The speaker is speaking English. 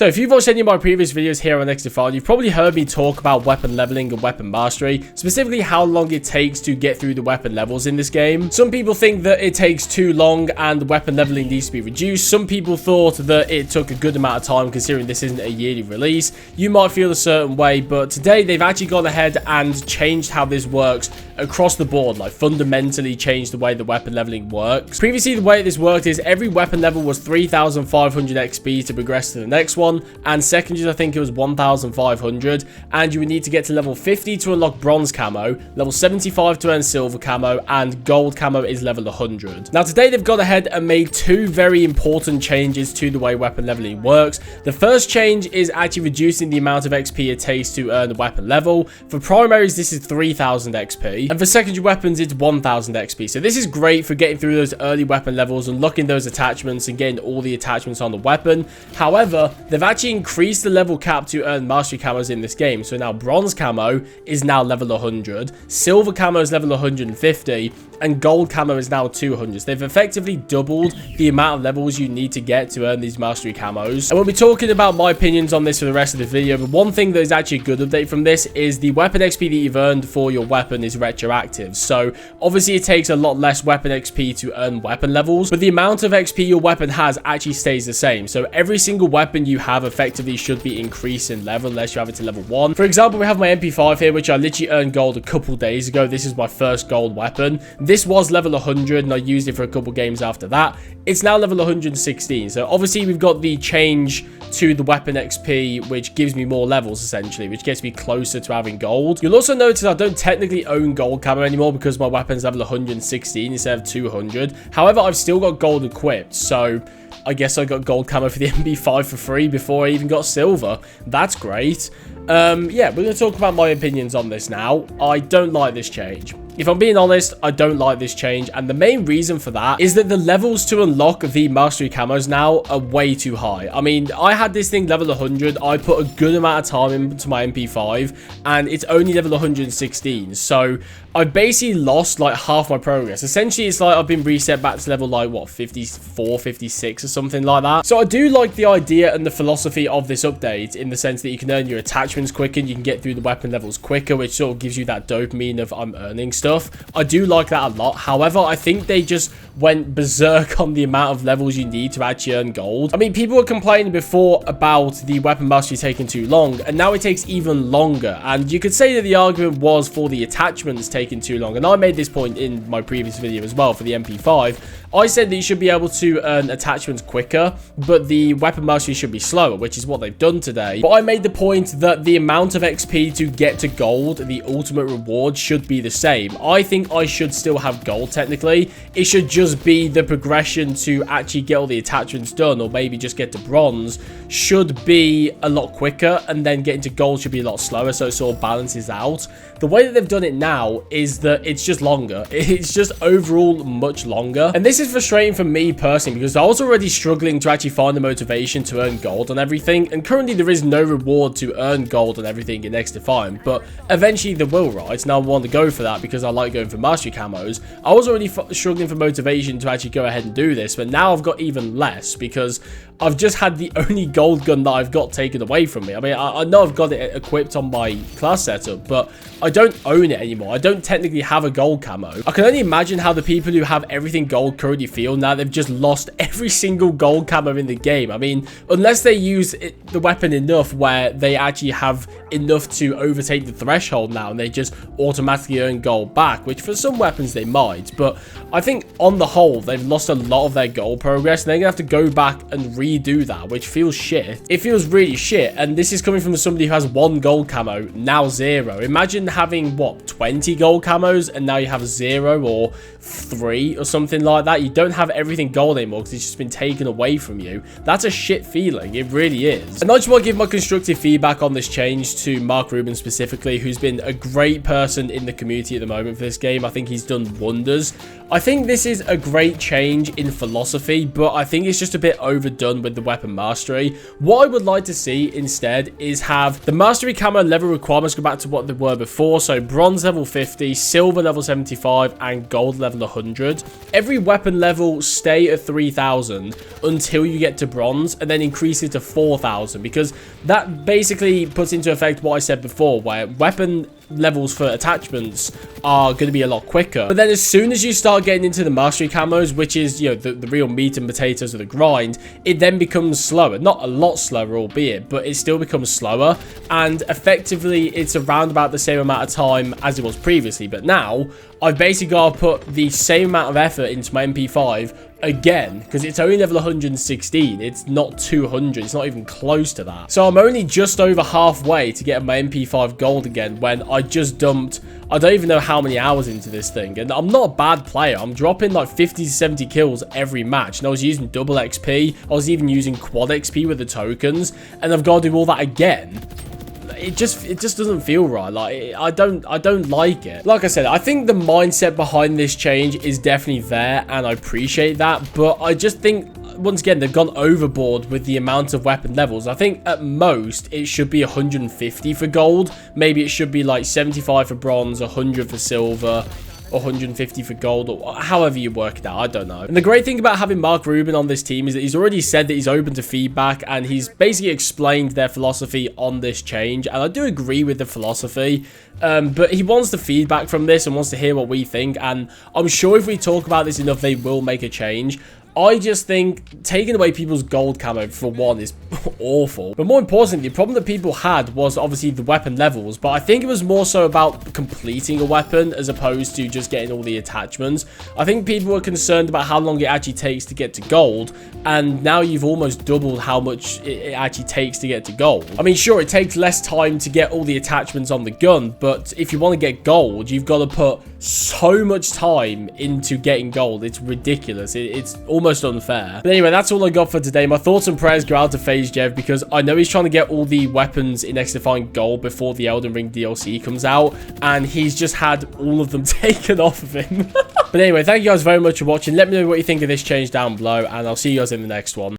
So if you've watched any of my previous videos here on XDefiant, you've probably heard me talk about weapon leveling and weapon mastery, specifically how long it takes to get through the weapon levels in this game. Some people think that it takes too long and weapon leveling needs to be reduced. Some people thought that it took a good amount of time considering this isn't a yearly release. You might feel a certain way, but today they've actually gone ahead and changed how this works across the board, like fundamentally changed the way the weapon leveling works. Previously, the way this worked is every weapon level was 3,500 XP to progress to the next one, and secondaries I think it was 1,500, and you would need to get to level 50 to unlock bronze camo, level 75 to earn silver camo, and gold camo is level 100. Now today they've gone ahead and made two very important changes to the way weapon leveling works. The first change is actually reducing the amount of XP it takes to earn the weapon level. For primaries this is 3,000 XP, and for secondary weapons it's 1,000 XP. So this is great for getting through those early weapon levels, unlocking those attachments and getting all the attachments on the weapon. However, they've actually increased the level cap to earn mastery camos in this game. So now bronze camo is now level 100, silver camo is level 150, and gold camo is now 200. So they've effectively doubled the amount of levels you need to get to earn these mastery camos. And we'll be talking about my opinions on this for the rest of the video, but one thing that is actually a good update from this is the weapon XP that you've earned for your weapon is retroactive. So obviously it takes a lot less weapon XP to earn weapon levels, but the amount of XP your weapon has actually stays the same. So every single weapon you have effectively should be increased in level unless you have it to level 1. For example, we have my MP5 here, which I literally earned gold a couple days ago. This is my first gold weapon. This was level 100 and I used it for a couple games after that. It's now level 116. So obviously we've got the change to the weapon XP, which gives me more levels essentially, which gets me closer to having gold. You'll also notice I don't technically own gold camo anymore because my weapon's level 116 instead of 200. However, I've still got gold equipped, so I guess I got gold camo for the MP5 for free before I even got silver. That's great. Yeah, we're going to talk about my opinions on this now. I don't like this change. If I'm being honest, I don't like this change, and the main reason for that is that the levels to unlock the mastery camos now are way too high. I mean, I had this thing level 100, I put a good amount of time into my MP5, and it's only level 116, so I basically lost like half my progress. Essentially, it's like I've been reset back to level like, what, 54, 56 or something like that. So I do like the idea and the philosophy of this update in the sense that you can earn your attachments quicker, and you can get through the weapon levels quicker, which sort of gives you that dopamine of I'm earning stuff. I do like that a lot. However, I think they just went berserk on the amount of levels you need to actually earn gold. I mean, people were complaining before about the weapon mastery taking too long, and now it takes even longer. And you could say that the argument was for the attachments taking too long, and I made this point in my previous video as well for the MP5. I said that you should be able to earn attachments quicker, but the weapon mastery should be slower, which is what they've done today. But I made the point that the amount of XP to get to gold, the ultimate reward, should be the same. I think I should still have gold technically. It should just be the progression to actually get all the attachments done, or maybe just get to bronze, should be a lot quicker, and then getting to gold should be a lot slower, so it sort of balances out. The way that they've done it now is that it's just longer. It's just overall much longer, and this is frustrating for me personally because I was already struggling to actually find the motivation to earn gold on everything, and currently there is no reward to earn gold on everything in XDefiant, but eventually there will, right? Now I want to go for that because I like going for mastery camos. I was already struggling for motivation to actually go ahead and do this, but now I've got even less because I've just had the only gold gun that I've got taken away from me. I mean, I know I've got it equipped on my class setup, but I don't own it anymore. I don't technically have a gold camo. I can only imagine how the people who have everything gold currently feel now they've just lost every single gold camo in the game. I mean, unless they use the weapon enough where they actually have enough to overtake the threshold now and they just automatically earn gold back, which for some weapons they might, but I think on the whole they've lost a lot of their gold progress, and they're gonna have to go back and redo that, which feels shit. It feels really shit, and this is coming from somebody who has 1 gold camo, now 0. Imagine having, what, 20 gold camos and now you have 0 or 3 or something like that. You don't have everything gold anymore because it's just been taken away from you. That's a shit feeling. It really is. And I just want to give my constructive feedback on this change to Mark Rubin specifically, who's been a great person in the community at the moment for this game. I think he's done wonders. I think this is a great change in philosophy, but I think it's just a bit overdone done with the weapon mastery. What I would like to see instead is have the mastery camo level requirements go back to what they were before. So bronze level 50, silver level 75, and gold level 100. Every weapon level stay at 3000 until you get to bronze, and then increase it to 4000, because that basically puts into effect what I said before, where weapon levels for attachments are going to be a lot quicker. But then as soon as you start getting into the mastery camos, which is, you know, the real meat and potatoes of the grind, it then becomes slower. Not a lot slower, albeit, but it still becomes slower. And effectively, it's around about the same amount of time as it was previously. But now, I've basically got to put the same amount of effort into my MP5 again, because it's only level 116. It's not 200. It's not even close to that. So I'm only just over halfway to get my MP5 gold again, when I just dumped, I don't even know how many hours into this thing. And I'm not a bad player. I'm dropping like 50 to 70 kills every match. And I was using double XP. I was even using quad XP with the tokens. And I've got to do all that again. It just doesn't feel right. Like, I don't like it. Like I said, I think the mindset behind this change is definitely there, and I appreciate that. But I just think, once again, they've gone overboard with the amount of weapon levels. I think at most it should be 150 for gold. Maybe it should be like 75 for bronze, 100 for silver, 150 for gold, or however you work it out. I don't know. And the great thing about having Mark Rubin on this team is that he's already said that he's open to feedback, and he's basically explained their philosophy on this change. And I do agree with the philosophy, but he wants the feedback from this and wants to hear what we think. And I'm sure if we talk about this enough, they will make a change. I just think taking away people's gold camo, for one, is awful. But more importantly, the problem that people had was obviously the weapon levels. But I think it was more so about completing a weapon as opposed to just getting all the attachments. I think people were concerned about how long it actually takes to get to gold. And now you've almost doubled how much it actually takes to get to gold. I mean, sure, it takes less time to get all the attachments on the gun. But if you want to get gold, you've got to put so much time into getting gold. It's ridiculous. It's almost unfair. But anyway, that's all I got for today. My thoughts and prayers go out to FaZe Jev, because I know he's trying to get all the weapons in XDefiant gold before the Elden Ring DLC comes out, and he's just had all of them taken off of him. But anyway, thank you guys very much for watching. Let me know what you think of this change down below, and I'll see you guys in the next one.